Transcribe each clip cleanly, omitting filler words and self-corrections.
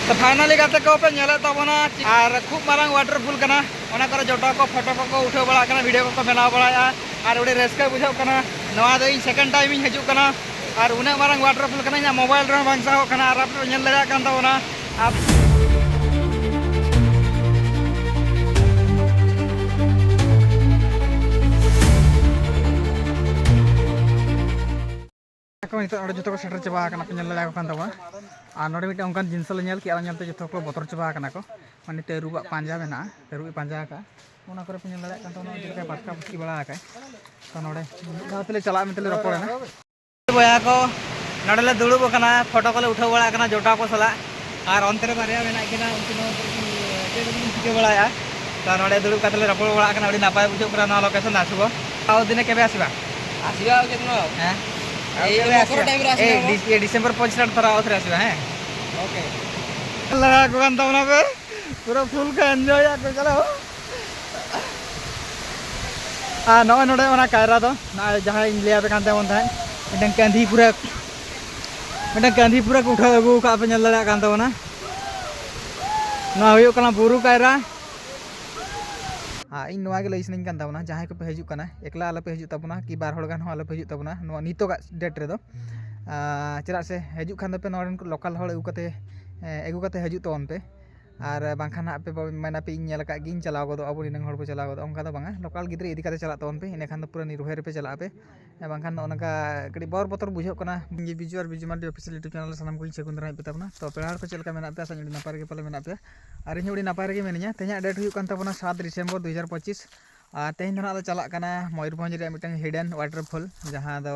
तो फाइनली गाते को पे नेले तबना और खूब मारंग वाटरफुल कना ओना करे जोटा को फोटो को उठाव बड़ा कना वीडियो को बनाव बड़ा और उड़ी रेस्का बुझाव कना नवा दो सेकंड टाइम इन हजू कना और उना मारंग वाटरफुल कना इना मोबाइल रे बांगसाव कना और आप नेल लगा कान तबना आप जो को सेटर चाबा पे नेल लगा कान तबना और नोडे मिटे उनकान जिनस ले नेल किया नेलते जो को बतर चाबा कना को माने तेरुबा पांजा मेना तेरुबी पांजा का ओना करे पे नेल लगा कान तबना जेका बाटका बुकी बड़ा का तो नोडे गावतले चला मेतले रपड़ना बया को नोडले दुड़ुब कना फोटो को उठाव बड़ा कना जोटा को सला और अंतरे बारिया मेना किना उनकिनो चिके बड़ा तो नोडे दुड़ुब कातले रपड़ बड़ा कना अडी नापाय बुझो करा ना लोकेशन आसुबो आउ दिने केबे आसीबा आसीबा केतनो हैं ये डिसेंबर 5 थरा उतरे आसीबा हैं ओके लगा को कान तबना पे पूरा फुल का एंजॉय को चलो नो नोडे ओना कायरा दो ना जहां लिया पे कानते मन थाय मिटन कांधी पूरा को उठा अगु का पे नेल लगा कान तबना ना होयो कना बुरु कायरा इन नवा के लइसनिन कान तबना जहां को पे हजू कना एकला आला पे हजू तबना कि बार होड़ गान हो आला पे हजू तबना नो नितो का डेट रे दो चरा से हजू खान पे नोडन को लोकल होड़ एगु कते हजू तोन पे और बांखान पे मैंने पे इन का गिन चलाव गो अब निनंग हड़ पे चलाव गो उनका बांगा लोकल गिद्रे इदी काते चला तोन पे इने खान पूरा निर्भय पे चला पे बांखान उनका कड़ी बर बतर बुझो कना बिजुआर बिजुमाल ऑफिशियल यूट्यूब चैनल सानाम को सेकुंदरा पे तबना तो पेड़ को चलका मेना पे सानी नापार के पले मेना पे और इन नापार के मेनिया तेना डेट हुई कान तबना 7 डिसेंबर 2025 तेहन धना चला कना मयूरभंज रे मिटन हिडन वाटरफॉल जहां दो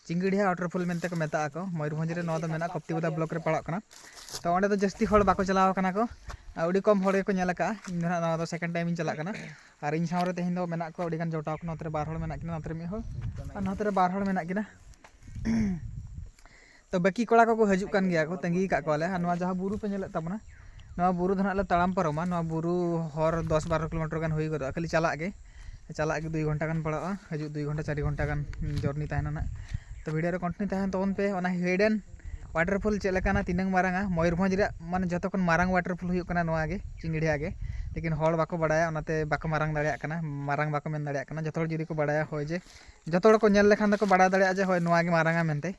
चिंगड़िया वाटरफॉल मेनते को मेता को मयूरभंज रे नवा दो मेना कप्तिबदा ब्लॉक रे पड़ा कना तो ओंडे दो जस्ती हड़ बाको चलाव कना को अड़ी कम हड़ को नेल का इन धना नवा दो सेकंड टाइम इन चला कना और इन सावरे तेहन दो मेना को अड़ी गान जोटाव को नोतरे बार हड़ मेना किना नोतरे मी हड़ और नोतरे बार हड़ मेना किना तो बाकी कोड़ा को हजू कान गया को तंगी का को आले नवा जहां बुरु पे नेल तबना नवा बुरु धना ले ताड़ाम पारोमा नवा बुरु हर 10-12 किलोमीटर गान होई गो खाली चला के 2 घंटा गान पड़ा हजू 2 घंटा 4 घंटा गान जर्नी तहना ना तो वीडियो रे कंटिन्यू तहन तोन पे ओना हिडन वाटरफॉल चलेकाना तिनंग मारंगा मयूरभंज रे माने जतो कन मारंग वाटरफॉल हुई कना नवा गे चिंगड़िया गे लेकिन हड़ बाको बड़ाया ओनाते बाको मारंग दाड़िया कना मारंग बाको मेन दाड़िया कना जतो जुदी को बड़ाया होय जे जतो को नेल लेखान को बड़ा दाड़िया जे होय नवा गे मारंगा मेनते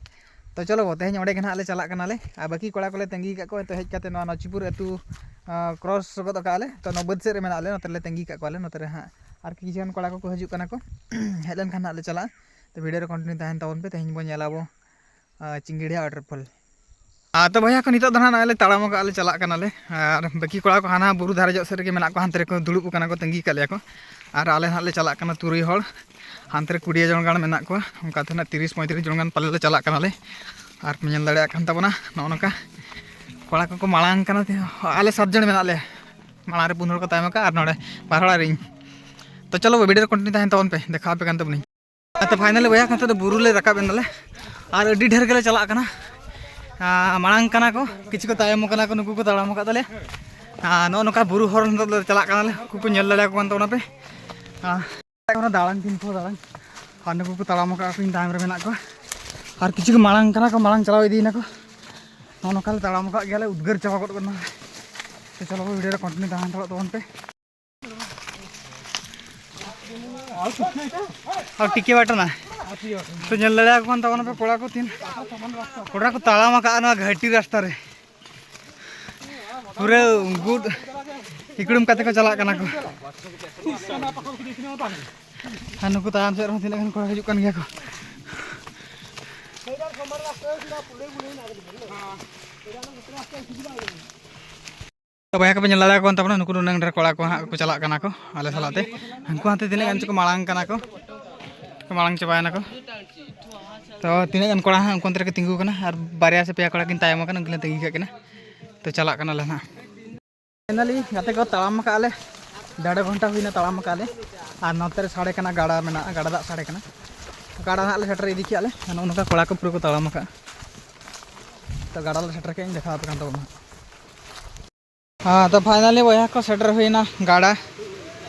तो चलो वो तेहन ओडे गना ले चला कना ले आ बाकी कोड़ा कोले तंगी का को तो हेज काते नवा नचिपुर अतु क्रॉस गद काले तो नो बद से रे मेना ले नोते ले तंगी का कोले नोते रे हां और कि जन कोड़ा को हजू कना को हेलन खाना ले चला तो वीडियो रे कंटिन्यू तहन तवन पे तेहन बो नेलाबो चिंगड़िया वाटरफॉल तो भैया को नितो दना ले ताड़ाम का ले चला कना ले और बाकी कोड़ा को हाना बुरु धारे जो सर के मेना को हांतरे को दुड़ुब कना को तंगी का ले को और आले हां ले चला कना तुरई हड़ हांतरे 20 जन गान मेना को उनका तना 30-35 जन गान पले ले चला कना ले और मेल दाड़िया कान तबना नोनका कोड़ा को मालांग कना आले 7 जन मेना ले माला रे 15 को तायम का और नोडे बारहड़ा रिंग तो चलो वीडियो कंटिन्यू तहन तवन पे देखा पे कान तबनी तो फाइनली भैया खाते तो बुरु ले रकाब एनले और अड्डी ढेर के ले चला कना मांग कना को किछ को तायम कना को नुकु को ताड़ाम का तले नो नका बुरु हर ले चला कना ले कुकु नेल लड़ा को कान पे कोना दाळान तीन को दाळान और नुकु को ताड़ाम का इन टाइम रे मेना को और किछ को मांग कना को मांग चलाव इदी ना को नो नका ले ताड़ाम का गेले उद्गर चाबा को कना तो चलो वीडियो कंटिन्यू तहन तवन पे और टिके बाटा ना तो नेल लड़ा को तवन पे कोड़ा को तीन कोड़ा को ताळाम का ना घाटी रास्ता रे पूरे गुड इकड़म काते को चला कना को हानु को ताम से रह तिना को हजू कन गया को तो भैया को नेल लड़ा को तबना नुकु नंग रे कोड़ा को हा को चला कना को आले सलाते हंकु हाते तिना गन को मालांग कना को मालांग चबायना को तो तिना गन कोड़ा हा उनकोंतरे के तिंगु कना और बारिया से पेया कोड़ा किन तायम कना उनकिन तंगी का कना तो चला कना ले ना फाइनली गाते को ताड़ाम का आले 1.5 घंटा हुईना ताड़ाम का आले और नोते रे साड़े कना गाड़ा मेना गाड़ा दा साड़े कना गाड़ा हाले सेटर इदी के आले उनका कोड़ा को पूरा को ताड़ाम का तो गाड़ा ले सेटर के इन देखा पे कान तबना तो फाइनली भैया को सेटर हुईना गाड़ा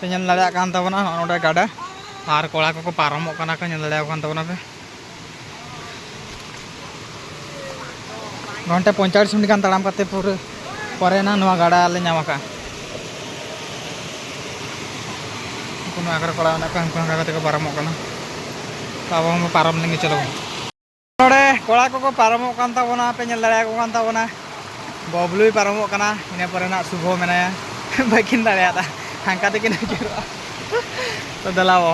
पे नेल लड़ा कान तबना ओडे गाड़ा और कोड़ा को पारमो कना को नेल लड़ा कान तबना पे घंटे 45 मिनट गान ताड़ाम करते पूरे परे ना नवा गाड़ा ले नामा का कोनो आकर कोड़ा ना का को का को पारमो कना ताबो हम पारम लेंगे चलो नोडे कोड़ा को पारमो कान ताबोना पे नेल दाड़ा को कान ताबोना बबलुई पारमो कना इने परे ना शुभो मेनाया बाकिन दाड़ा हांका ते किन जुरो तो दलावो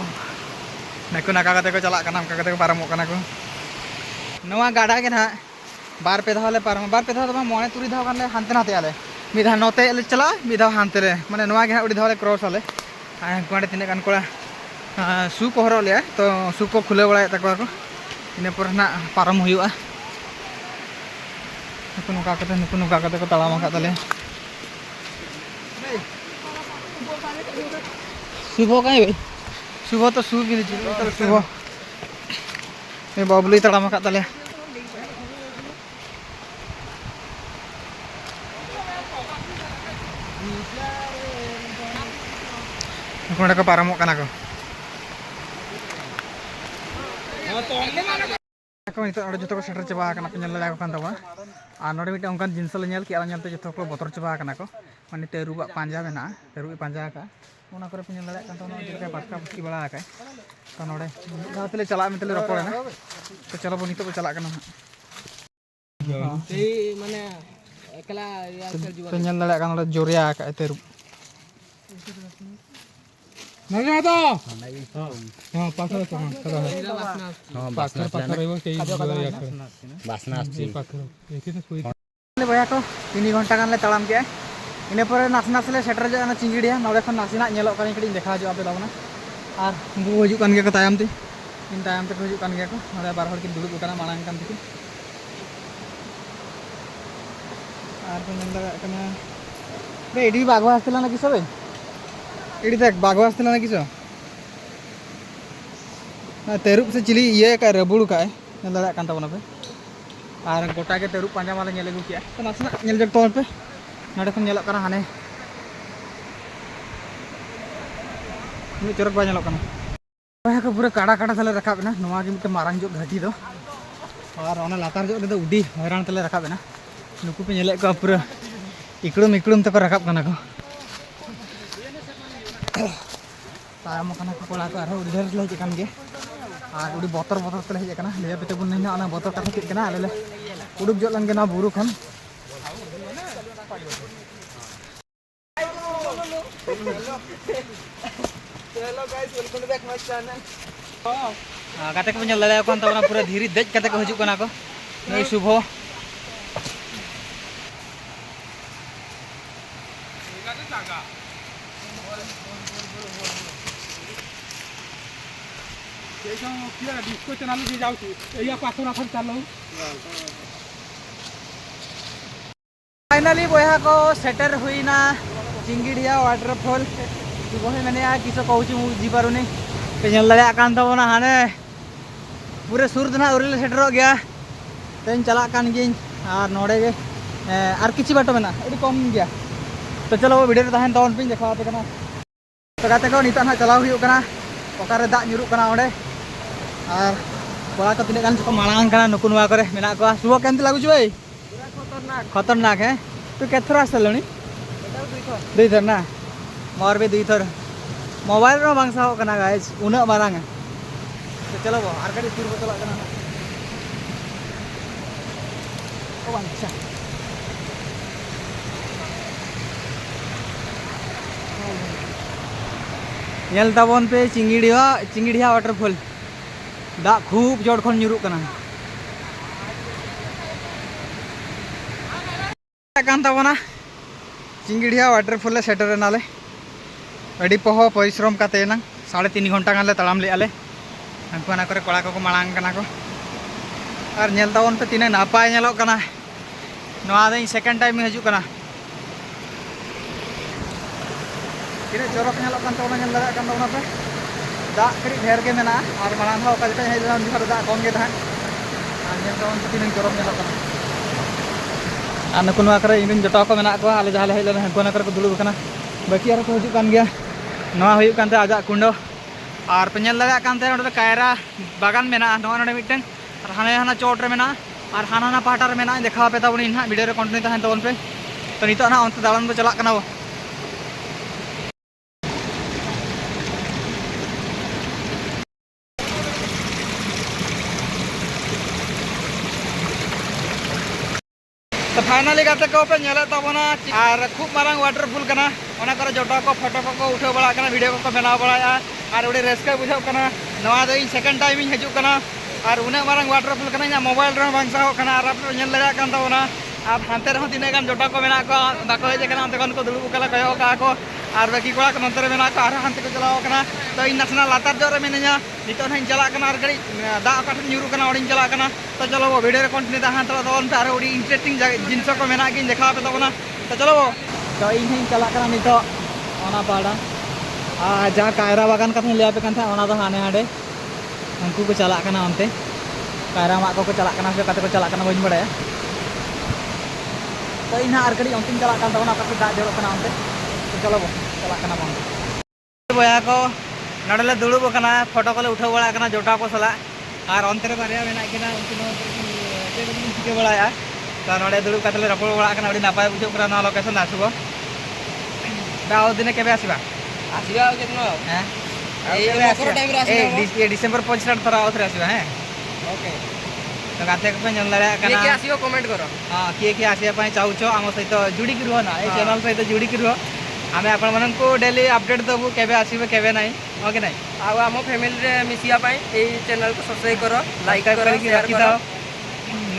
नकु नाका कते को चला कना कते को पारमो कना को नवा गाड़ा के ना बार पे धावले पारम बार पे धाव मोने तुरी धाव कानले हानते नाते आले मिधा नोते ले चला मिधा हानते ले माने नवा के उडी धावले क्रॉस आले कोडे तिने कान कोड़ा सु को हरो ले तो सु को खुले बळाय तको को इने पर ना पारम हुयुआ नुकु नुका कते को तालाम का तले शुभो काई भाई शुभो तो सु भी तो शुभो ए बबलुई तालाम का तले कोडे को पारमो कना को नित जो को सेटर चाबा पे लाग और नोड़े मिट्टे उनकान जिनस ले कि आलते जो को बतर चाबा को माने तरुब पांजा में तरुब पांजा का पे दाड़ा बाटका पुटकी बड़ा तो नोड़े दाते चला में रपड़ना तो चलो बो नित चला माने जोरिया तरुब बया को 3 घंटा गान ले तालाम के इने पर नास नास ले सेटर जो चिंगिड़िया नोड़े खन नासिना नेलो कानी कड़ी देखा जो आपे दावना और उनको हजू कान गया को तायम ते इन तायम ते हजू कान गया को नोड़े बार हर की दुड़ुब उकाना मालांग कान तिकिन और को नंदा कना बे एडी बागवा आस्तला ना किसो बे एडी देख बागवा आस्तला ना किसो तेरुब से चिली ये का रबुड़ का है नंदा कान तावना पे और गोटा के तेरुब पांजा माले नेले गु किया तो नासना नेल जग तोन पे नोड़े खन नेलक कना हाने नि चरक बा नेलक कना बया को पूरा काड़ा काड़ा तले रखा बेना नोवा के मिटे मारांग जो घाटी दो और ओना लातार जो दे उडी हैरान तले रखा बेना नुकु पे नेले को पूरा इकड़ुम इकड़ुम तक रखा कना को तायम कना को कोला को आरो उधर ले जकान गे और उडी बोतर बोतर तले हे कना ले बेते बुन नैना ओना बोतर का चेक कना आले उडुक जो लंगे ना बुरु खन hello guys welcome back my channel गाते को नेल दाड़ा कोन तबना पूरा धीरे देज कते को हजू कना को नई शुभो डिस्को चैनल जी जाउछी एया पाछना फन चालो फाइनली बया को सेटर हुईना चिंगिड़िया वाटरफॉल वही मैंने किस कहूँ जी पारूनी पे दाड़ा कान तबना हाने पूरे सुर दना उरले सेटर गया तेन चला कान गिन और नोड़े गे और किछि बाटो मेना एडी कम गया तो चलो वो वीडियो तहन तौन पे देखाते कना तो गाते को निता ना चलाव हुई कना ओकारे दा nyuruh कना ओडे और कोड़ा को तिने गान को मालांग कना नुकु नवा करे मेना को सुबह केमती लागु छ भाई खतरनाक है तो केथर आसलनी दुई थर ना मोर भी दुई थर मोबाइल रो बांग साहो कना गाइस उना मारांग तो चलो वो आर कड़ी सुर को चला कना ओ अच्छा नेल ताबोन पे चिंगिड़िया वाटरफॉल दा खूब जोर खन nyuruh कना कान ताबोना चिंगिड़िया वाटरफॉल ले सेटर नाले अड़ी पहो परिश्रम काते ना 3.5 घंटा गान ले तालाम ले आले हमको ना करे कोड़ा को मालांग कना को और नेल ताबोन पे तिने नापाय नेलो कना नोआ दे सेकंड टाइम हजू कना तिने चोरक नेलो कान ताबोना नेल दाड़ा कान ताबोना पे दा कड़ी ढेर के मेना और मालांग हो का जते हे दा दा कम गे था और नेल ताबोन पे तिने चोरक नेलो कना और नुकु नोआ करे इन जटा को मेना को आले जहाले हेले हमको ना करे को दुलु कना बाकी आर को हजू कान गया नोआ हुयु कानते आजा कुंडो और पे नेल दाड़ा कानते नोडे कायरा बागान मेना नोआ नोडे मिटन और हाने हाना चोट रे मेना और हाना ना पाटा रे मेना देखा पे ताबोन इन वीडियो रे कंटिन्यू तहन ताबोन पे तो नितो ना अंत दालान बो चला कना बो तो फाइनली गाते को पे नेले तबना और खूब मारंग वाटरफुल कना ओना करे जोटा को फोटो को उठा बड़ा कना वीडियो को बनाव बड़ा और उडी रेस्का बुझाव कना नवा दो सेकंड टाइम इन हजू कना और उना मारंग वाटरफुल कना या मोबाइल रे बांसाव कना और आप नेल लगा कन तबना आप हानते रह तिने गान जोटा को मेना को बाको हेज कना अंते को दुड़ुब कला कयो का को और बाकी कोड़ा को नंतर मेना को और हानते को चलाव कना तो इन नसना लातार जोर मेनेया नितो हन चला कना और गड़ी दा काट न्यूरु कना ओडिन चला कना तो चलो वो वीडियो रे कंटिन्यू दा हानते तो उन और उडी इंटरेस्टिंग जिनस को मेना की देखा पे तबना तो चलो तो इन हन चला कना नितो ओना पाड़ा आ जहाँ कायरा बागान कथा लिया पे कन था ओना तो हाने हाडे उनको को चला कना अंते कायरा मा को चला कना से कते को चला कना बइन बड़े तो इन आर कड़ी अंतिम चला कन तबना का दा जरो कना अंते तो चलो चला कना बन बया को नडले दुड़ुब कना फोटो को उठा बड़ा कना जोटा को सला और अंतरे बारिया मेना किना उनको चिके बड़ा तो नडे दुड़ुब कतले रपड़ बड़ा कना उडी नापाय बुझो करा ना लोकेशन आसबो दाओ दिने केबे आसीबा आसीबा केतनो हैं ए मकर टाइम रे आसीबा ए डिसेंबर 5 स्टार्ट थरा आउथरे आसीबा हैं ओके तो गाते को जन लड़ा कना के आसीबो कमेंट करो हां के आसीबा पय चाहूचो आम सहित जुड़ी कि रहो ना ए चैनल सहित जुड़ी कि रहो आमे आपण मनन को डेली अपडेट दबु केबे आसीबे केबे नाही ओके नाही आ हम फैमिली रे मिसिया पय ए चैनल को सब्सक्राइब करो लाइक करो शेयर करो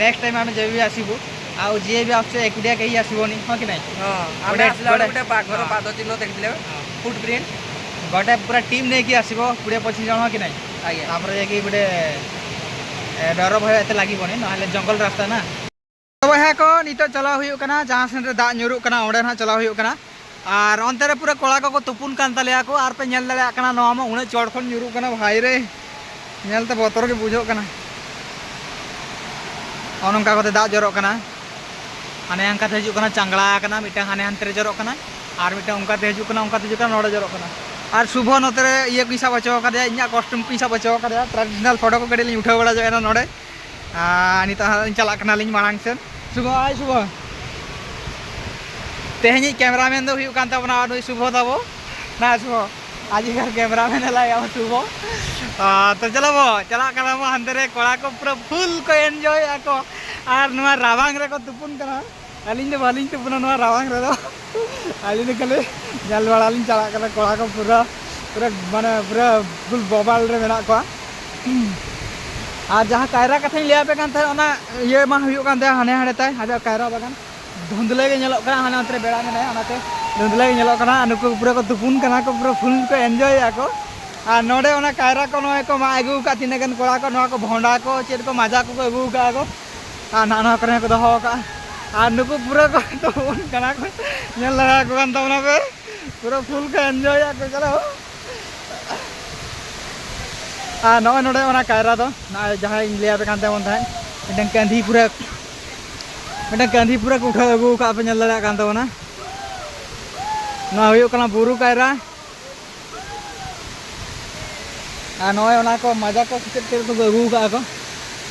नेक्स्ट टाइम आमे जेबी आसीबु आ जे भी आपसे एकुडिया कही आसीबोनी ओके नाही हां आमे आसला गोटे बाघर पाद चिन्ह देखिले फुटप्रिंट गोटे पूरा टीम नहीं कि आसीबो पूरे 25 जण हो कि नाही आगे तापर जे कि गोटे डर भय एते लागिबोनी नहले जंगल रास्ता ना तो है को नितो चला हुई कना जहां सेन रे दा न्यूरु कना ओडे ना चला हुई कना और अंत रे पूरा कोड़ा को तुपुन कान तलिया को और पे नेल दले कना नवा मा उने चोड़ खन न्यूरु कना भाई रे नेलते बोतर के बुझो कना अनंका को दा जरो कना हाने अंका ते हजू कना चांगला कना मिटा हाने अंतरे जरो कना और मिटा उनका ते हजू कना नोडे जरो कना और शुभ नोतरे ये पैसा बचाव का इन कस्टम पैसा बचाव का ट्रेडिशनल फोटो को कड़ी उठा बड़ा जाए नोडे नित चला मांग से शुभ आई शुभ तेहनी कैमरामैन दो हुई कान तबना नुई शुभ तबो ना शुभ आजिकार कैमरामैन है शुभ तो चलो वो चला कना हानते रे कोड़ा को पूरा फुल को एंजॉय आको और नुआ रावांग रे को तुपुन कना अलिंग दो बालिंग तुपुना नुआ रावांग रे दो अलिंग कले जल वालालिंग चला कना कोड़ा को पूरा पूरा माने पूरा फुल बोबाल रे मेना को और जहाँ कायरा कथा लिया पे कान था ओना ये मा हुई कान था हाने हाने ताय आजा कायरा बागान धुंधले के नेलो कना हाने अंतरे बेड़ा में ओनाते धुंधले के नेलो कना नुको पूरा को तुपुन कना को पूरा फुल को एंजॉय आको और नोडे ओना कायरा को नोए को मा आगु का तिने गन कोड़ा को नोआ को भोंडा को चेर को मजा को आगु का को आ नाना करे को दहो का और नुको पूरा को तुपुन कना को नेल लगा को कान तमना पे पूरा फुल को एंजॉय आको चलो आ नोए नोडे ओना कायरा दो ना जहां लिया पे कान तमन थाय मिटन कांधी पूरा को उठा आगु का पे नेल लगा कान तमना ना हुयो कना बुरु कायरा आ नोए ओना को मजा को सिकेट को आगु का को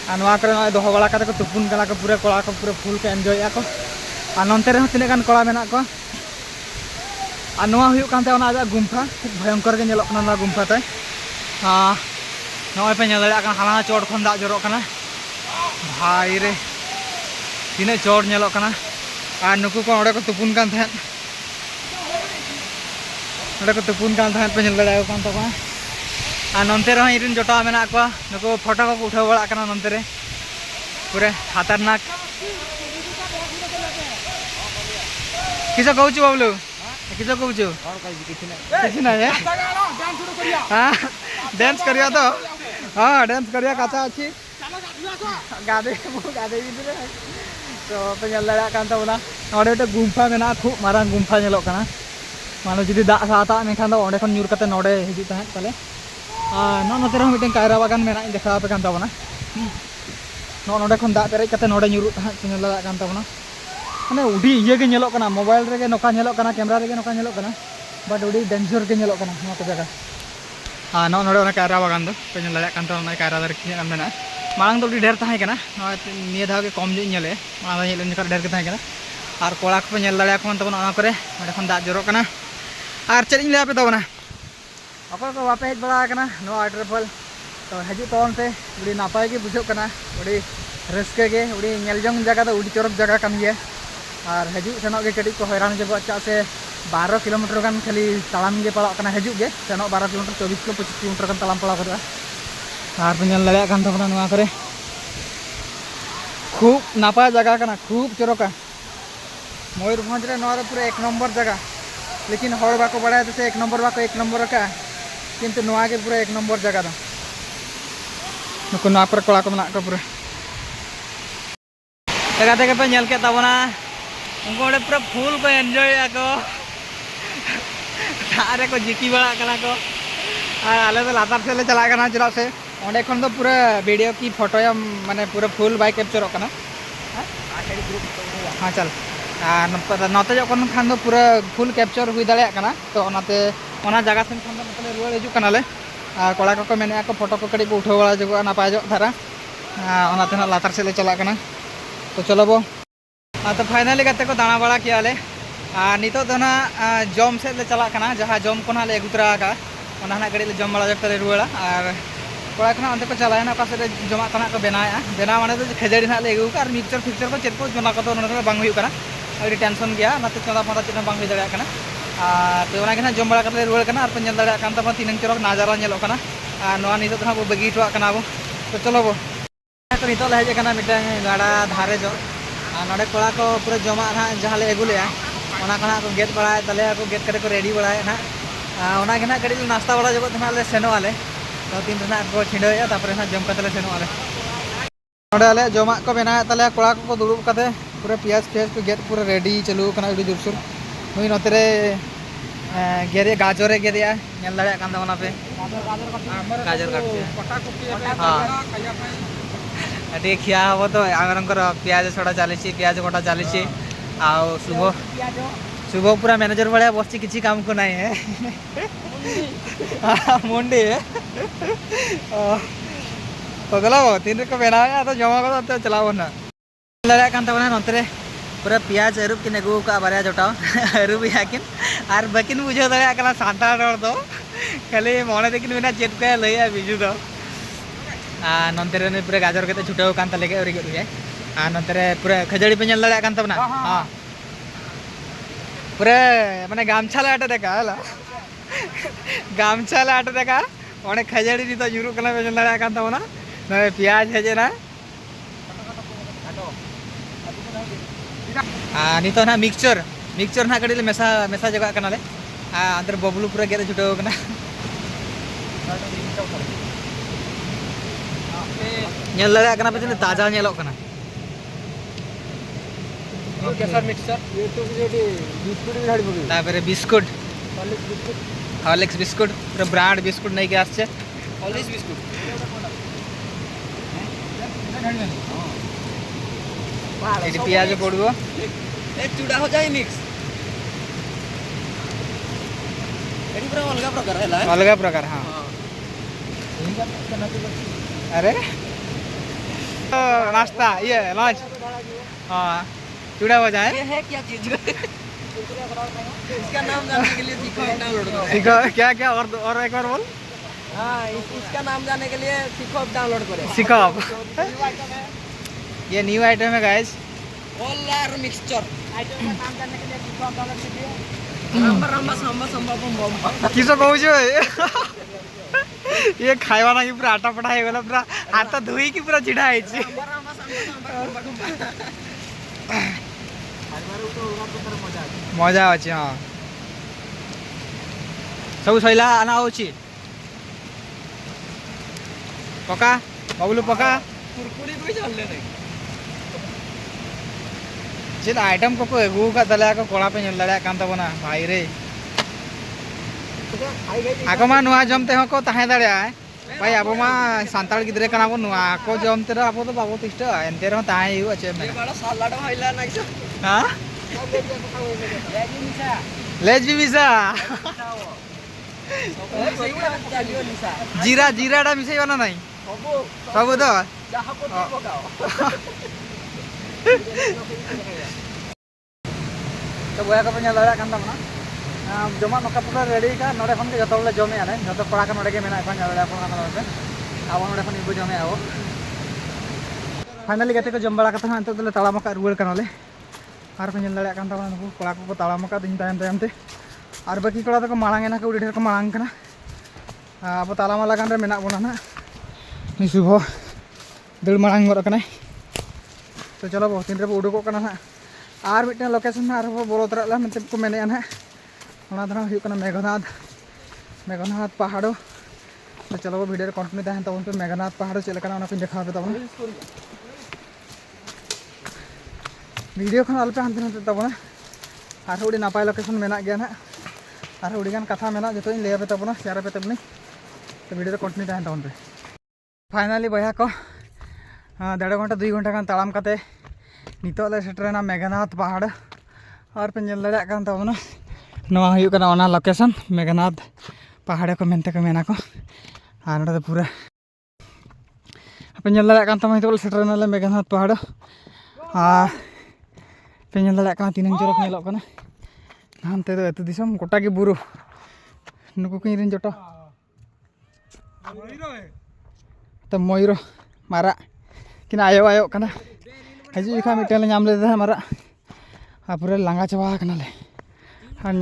आ नोआ करे नोए दोहो बड़ा कते को तुपुन कना को पूरा कोड़ा को पूरा फुल को एंजॉय आको आ नंते रे तिने गान कोड़ा मेना को आ नोआ हुयो कानते ओना आजा गुम्फा खूब भयंकर के नेलो कना ना गुम्फा ते हां नोए पे नेल लगा हाना चोड़ खन दा जरो कना भाई रे तिने चोड़ नेलो कना आ नुकु को ओडे को तुपुन कान था ओडे को तुपुन कान था पे नेल लगा कान तो आ नंते रे इरिन जोटा मेना को नुको फोटो को उठा बड़ा कना नंते रे पूरे खतरनाक किसो कहूछु बाबलू किसो कहूछु और किछि ना है हां डांस करिया तो हां डांस करिया काचा अछि गादे बिदरे तो पे लड़ा कान तबना ओडे तो गुम्फा मेना खूब मारांग गुम्फा नेलो कना मानो जुदी दा साता मेखान दो ओडे खन न्यूर कते नोडे हिजु ता तले नो नोते रे मिटन कायरा बागान मेना देखा पे कान तबना नो नोडे खन दा पेरे कते नोडे न्यूर ता पे लड़ा कान तबना माने उडी ये के नेलो कना मोबाइल रे के नोका नेलो कना कैमरा रे के नोका नेलो कना बट उडी डेंजर के नेलो कना नो जगह नो नोडे ओना कायरा बागान दो पे लड़ा कान तबना कायरा दर के मेना मांग तो ढेर ताहे कना निये धाव के कम जो नेले मांग हेलन जका ढेर के ताहे कना और कोड़ा को नेल दाड़े को तबन ओना करे ओंडे खन दाग जरो कना और चेक इन लैपे तबना अको को वापे हेज बड़ा कना नो वाटरफॉल तो हजू तवन पे उड़ी नापाय के बुझो कना उड़ी रस्के के उड़ी नेल जंग जगह तो उड़ी चोरक जगह कन गया और हजू सेनो के कटी को हैरान जब चा से 12 किलोमीटर गान खाली तालाम के पड़ा कना हजू के सेनो 12 किलोमीटर 24 किलो 25 किलोमीटर गान तालाम पड़ा करा और पे नेल दाड़े कान तबना नोआ करे खूब नापाय जगह कना खूब चोरका मयूरभंज रे नोआ पूरा 1 नंबर जगह लेकिन हर बाको बड़ा तो 1 नंबर बाको 1 नंबर का किंतु नोआ के पूरा 1 नंबर जगह दा नुको नोआ पर कोड़ा को मना को पूरा गाते के पे नेल के तबना उनको ओडे पूरा फुल को एंजॉय आको सारे को जिकी बड़ा कना को आले तो लातार से ले चला कना चला से ओंडे खन तो पूरा वीडियो की फोटो या माने पूरा फुल बाय कैप्चर कना हां चल नते जो खान पूरा फुल कैप्चर हुई दाड़ा कना तो ओनाते ओना जगह सेन खान नते रुआड़ हिजु कना ले कोड़ा को मेने को फोटो को कड़ी को उठाव बड़ा जगह नापाय जो धारा ओनाते ना लातार से ले चला कना तो चलो बो तो फाइनली गाते को दाना बड़ा किया ले नितो तो ना जम से ले चला कना जहां जम को ना ले अगुतरा का ओना ना गड़ी ले जम बड़ा जगह ले रुआड़ा और कोड़ा को ना अंते को चलाया ना पास रे जमा कना को बनाया बना माने तो खजड़ी ना ले अगु और मिक्सचर फिक्सचर को चेक को जना को तो ना बांग हुई कना अभी टेंशन गया नाते चंदा पता चिना बांग हुई दाड़ा कना तो ओना के ना जम बड़ा करले रुआड़ कना और पंजल दाड़ा कान तब तीन चरक नाजारा नेलो कना नोआ नितो तो बो बगी टवा कना बो तो चलो बो तो नितो ले हेज कना मिटा गाड़ा धारे जो नोडे कोड़ा को पूरा जमा ना जहां ले अगु ले ओना कना को गेट बड़ा तले को गेट करे को रेडी बड़ा ना ओना के ना गड़ी नाश्ता बड़ा जगह तना ले सेनो वाले तो तीन तना को छिंडोया तापर ना जम कतले सेनो वाले नोडे आले जमा को बना तले कोड़ा को दुड़ुब कते पूरा प्याज प्याज को गेट पूरा रेडी चलू कना अडी जुरसुर नुई नोतरे गेरे गाजरे गेरिया नेल दाड़ा कान दवना पे गाजर काटते हां अटे खिया हो तो आमरंकर प्याज छोड़ा चली प्याज कटा चली शुभ शुभ पूरा मैनेजर भाया बस किसी काम को नहीं है मुंडी तो गला तीन को बनाया तो जमा को चलाव ना दाड़ा कान तबना नोतरे पूरा प्याज अरूब किन अगू का बारे जोटाव अरूब याकिन और बकिन बुझे दाड़ा कना सांतार रोड दो खाली मने देकिन बिना चेट को लैया बिजू दो नंतर पूरा गाजर के छुटाव कान तले के ओरिगे रुया नंतर पूरा खजड़ी पे नेल दाड़ा कान तबना हां पूरा माने गामछा ले आटे देखा हला गामछा ले आटे देखा ओने खजड़ी नी तो जुरु कला पे नेल दाड़ा कान तबना न प्याज हेजे ना नी तो ना मिक्सचर मिक्सचर ना कड़ी ले मेसा मेसा जगह कना ले अंदर बबलू पूरा गेरे छुटाव कना नेल दाड़ा कना पे ताजा नेलो कना ओके सर मिक्सचर ये तो जेडी बिस्कुट भी झाड़ी पगे तापरे बिस्कुट हॉर्लिक्स बिस्कुट पूरा ब्रांड बिस्कुट नहीं के आछे हॉर्लिक्स बिस्कुट एटी प्याज पड़बो ए चूड़ा हो जाए मिक्स एटी पूरा अलग प्रकार है अलग प्रकार हां अरे नाश्ता ये लंच हां चूड़ा हो जाए ये है क्या चीज इसका नाम जानने के लिए सीखो डाउनलोड करो सीखो क्या क्या और एक बार बोल हां इसका नाम जानने के लिए सीखो डाउनलोड करो सीखो ये न्यू आइटम है गाइस ऑलर मिक्सचर आइटम का नाम जानने के लिए सीखो डाउनलोड कीजिए नंबर रंबा संबा संबा बम किसो कहू छ ये खाइवा ना कि पूरा आटा पटा है वाला पूरा हाथ धोई की पूरा चिढ़ा है छी मजा अच्छे हाँ सब सैला आना होची पका बबलू पका कुरकुरी कोई चलले नहीं जेन आइटम को अगू का दले को कोड़ा पे नेल दाड़ा कान तबना भाई रे आको मा नुआ जमते हो को ताहे दाड़ा भाई अब मा सांताल गिदरे कना बो नुआ को जमते रो अब तो बाबो तिष्ट एनते रो ताहे यु अच्छे में बड़ा सालाड भाईला नाइस हां लेज भी मिसा जीरा जीरा डा मिसाई बना नहीं सब तो तो बया को पेल दाड़ा कान तबना जमा नोका पूरा रेडी का नोडे खन के जतो ले जमे आले जतो कोड़ा का नोडे के मेना को दाड़ा को कान नोडे अब नोडे खन इबो जमे आओ फाइनली गते को जम बड़ा कथा अंत तो तालाम का रुवर कानले आर को दाड़ा कान तबना नुकु कोड़ा को तालाम का दिन तायम तायम ते आर बाकी कोड़ा तो मांगे ना को उडी ढेर को मांग कना अब तालाम लगान रे मेना बोना ना नि शुभ दड़ मांग गड कना तो चलो बो तीन रे उडुको कना ना आर मिटन लोकेशन ना आर बोलो तरला नते को मेने ना ओना धरा हुई कना मेघनाथ पहाड़ो तो चलो वीडियो कंटिन्यू तहन तबन पे मेघनाथ पहाड़ो चले कना को देखा पे तबन वीडियो खन अल्पे हांते नाते तबन आर उडी नापाय लोकेशन मेना गया ना आर उडी गान कथा मेना जतो इन लेया पे तबन शेयर पे तबनी तो वीडियो कंटिन्यू तहन तबन पे फाइनली बया को 1.5 घंटा 2 घंटा गान ताड़ाम काते नितो ले सेटरेना मेघनाथ पहाड़ और पे नेल दाड़ा कान तबना नवा हुई कना ओना लोकेशन मेघनाथ पहाड़ को मेनते को मेना को आर नडे पूरा पे नेल दाड़ा कान तमा नितो ले सेटरेना ले मेघनाथ पहाड़ आ पे नेल दाड़ा कान तीन चोरक नेलो कना हानते दो एतु दिसम गोटा के बुरु नुकु किन रिन जटो तो मयूर मारा किन आयो आयो कना हजू लिखा मिटल नाम लेदा मारा पूरा लांगा चाबा कनाले हां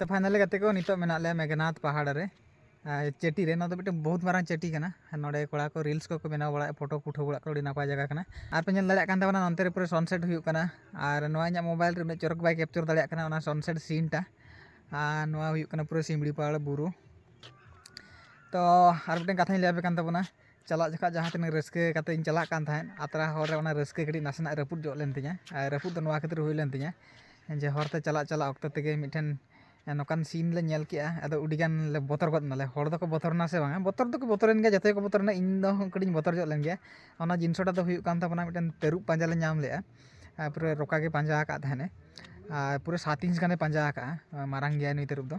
तो फाइनली गते को नितो मेना ले मेघनाथ पहाड़ रे चेटी रे तो मिटे बहुत मारा चेटी कना नोडे कोड़ा को रील्स को बेना बड़ा फोटो कुठो बड़ा को नापा जगह कना आर पे नेल दाड़ा कान ताबना नंते रे पूरा सनसेट हुई कना आर नोआ nya मोबाइल रे चोरक बाय कैप्चर दाड़ा कना ओना सनसेट सीन टा आ नोआ हुई कना पूरा सिमड़ी पहाड़ बुरु तो आर मिटे कथा ले पे कान ताबना चला जखा जहाँ तीन रस्के कते इन चला कान थाइन आतरा हर रे ओना रस्के कड़ी नासना रपुद जो लेन तिया रपुद नोआ खातिर हुई लेन तिया जे हरते चला चला अक्ते तेगे मिठन नोकान सीन ले नेल किया अदो उडीगान ले बोतर गद नाले हर दको बोतरना से बांगा बोतर दको बोतरन गे जते को बोतरना इन दो कड़ी बोतर जो लेन गया ओना जिनसोटा दो हुई कान ताबना मिठन तेरुप पांजा ले नाम लेआ पूरे रोका के पांजा का थाने पूरे 7 इंच गाने पांजा का मारांग गया नुई तेरुप दो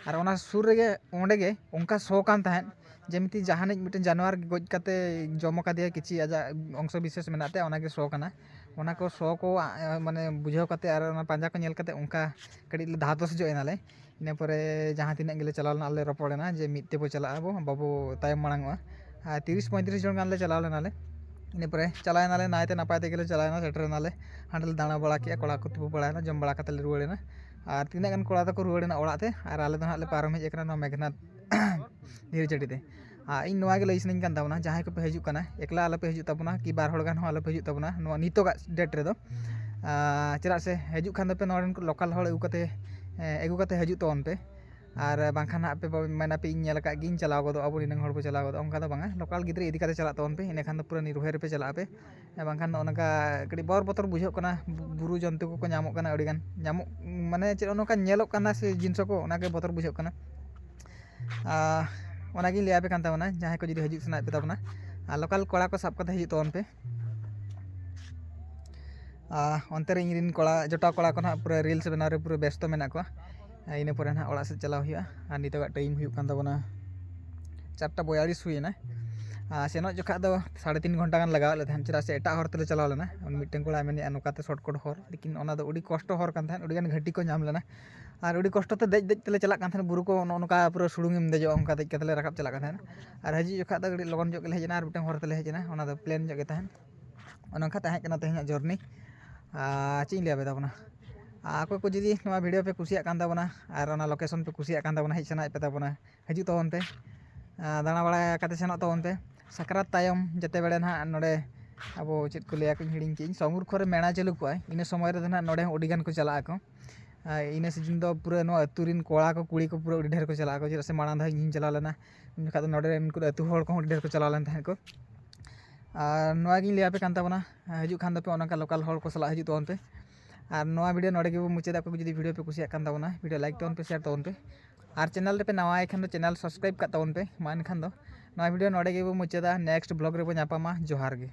और ओना सुर रे ओंडे गे ओंका सो कान थान जेमिति जहाने मिटन जानवर गज काते जम कादिया किछि आजा अंश विशेष मेनाते ओनागे सो काना ओना को सो को माने बुझाव काते आर ओना पांजा को नेल काते ओंका कड़ी धातोस जो एनाले इने परे जहां तिना गेले चलावना आले रपड़ना जे मिते बो चला आबो बाबू तायम मांगवा 30-35 जन गान ले चलाव लेनाले इने परे चलायनाले नायते नापायते गेले चलायना सेटरनाले हांडल दाना बड़ा किया कोड़ा को तुबु बड़ायना जम बड़ा काते ले रुवाड़ेना आर तिना गान कोड़ा तको रुवाड़ेना ओड़ाते आर आले दो हाले पारम हेज एकना मेघनाथ धीरे चढ़ीते इन नोआ के लई सनኝ कान ताबना जहां को पे हजू कना एकला आलो पे हजू ताबना कि बार होड़ गान हो आलो पे हजू ताबना नोआ नितो का डेट रे दो चरा से हजू खान पे नोडन को लोकल होड़ एगु कते हजू तोन पे आर बांखान पे मेना पे इन नेल का गिन चलाव गदो अब निनंग होड़ पे चलाव गदो ओंका दो बांगा लोकल गिद्रे इदी काते चला तोन पे इने खान पूरा निरुहे रे पे चला पे बांखान ओनका कड़ी बर बोतर बुझो कना बुरु जंतु को नामो कना अड़ी गान नामो माने चे ओनका नेलो कना से जिनसो को ओनाके बोतर बुझो कना ओनागी लिया पे कान ताबना जहां को जदी हजू सना पे ताबना लोकल कोड़ा को सब कते हजू तोन पे अंतर इन कोड़ा जटा कोड़ा को ना पूरा रील्स बना रे पूरा व्यस्त मेना को इने परे ना ओड़ा से चलाव हुआ और नितो टाइम हुई कान ताबना 4:42 हुईना सेनो जखा दो 3.5 घंटा गान लगाव ले थान चरा से एटा हर तले चलाव लेना मिटन कोड़ा मेने नोकाते शॉर्टकट हर लेकिन ओना दो उडी कष्ट हर कान थान उडी गान घाटी को नाम लेना और उडी कष्ट ते देज देज तले चला कान थान बुरु को नोका पूरा सुडुंगम देजो ओंका देज कतले राकाब चला कान थान और हजी जखा दो गडी लगन जो के हेजना और मिटन हर तले हेजना ओना दो प्लेन जो के थान ओनका ताहे कना तेहना जर्नी चीन लिया बेताबना आको को जदी नोआ वीडियो पे कुसिया कान ताबना और ओना लोकेशन पे कुसिया कान ताबना हेजना पे ताबना हजू तोन पे दाना बड़ा काते सेनो तोन पे सकरात तायम जते बेड़े ना नोडे अब चेत को लिया को हिडिंग की समूर खोरे मेना चलू को इन समय रे ना नोडे उडीगान को चला को इन सीजन दो पूरा नो अतुरिन कोड़ा को कुड़ी को पूरा उडी ढेर को चला को जैसे माणा धा इन चला लेना उनका तो नोडे इनको अतु होड़ को उडी ढेर को चला लेन थाहे को और नोआ गी लिया पे कान ताबना हजू खान दो पे ओनका लोकल होड़ को सला हजू तोन पे और नोआ वीडियो नोडे के मुचादा को जदी वीडियो पे कुसिया कान ताबना वीडियो लाइक तोन पे शेयर तोन पे और चैनल पे नवा खान दो चैनल सब्सक्राइब का तोन पे मान खान दो नोआ वीडियो नोडे के मुचादा नेक्स्ट ब्लॉग रे बो नापामा जोहार गे।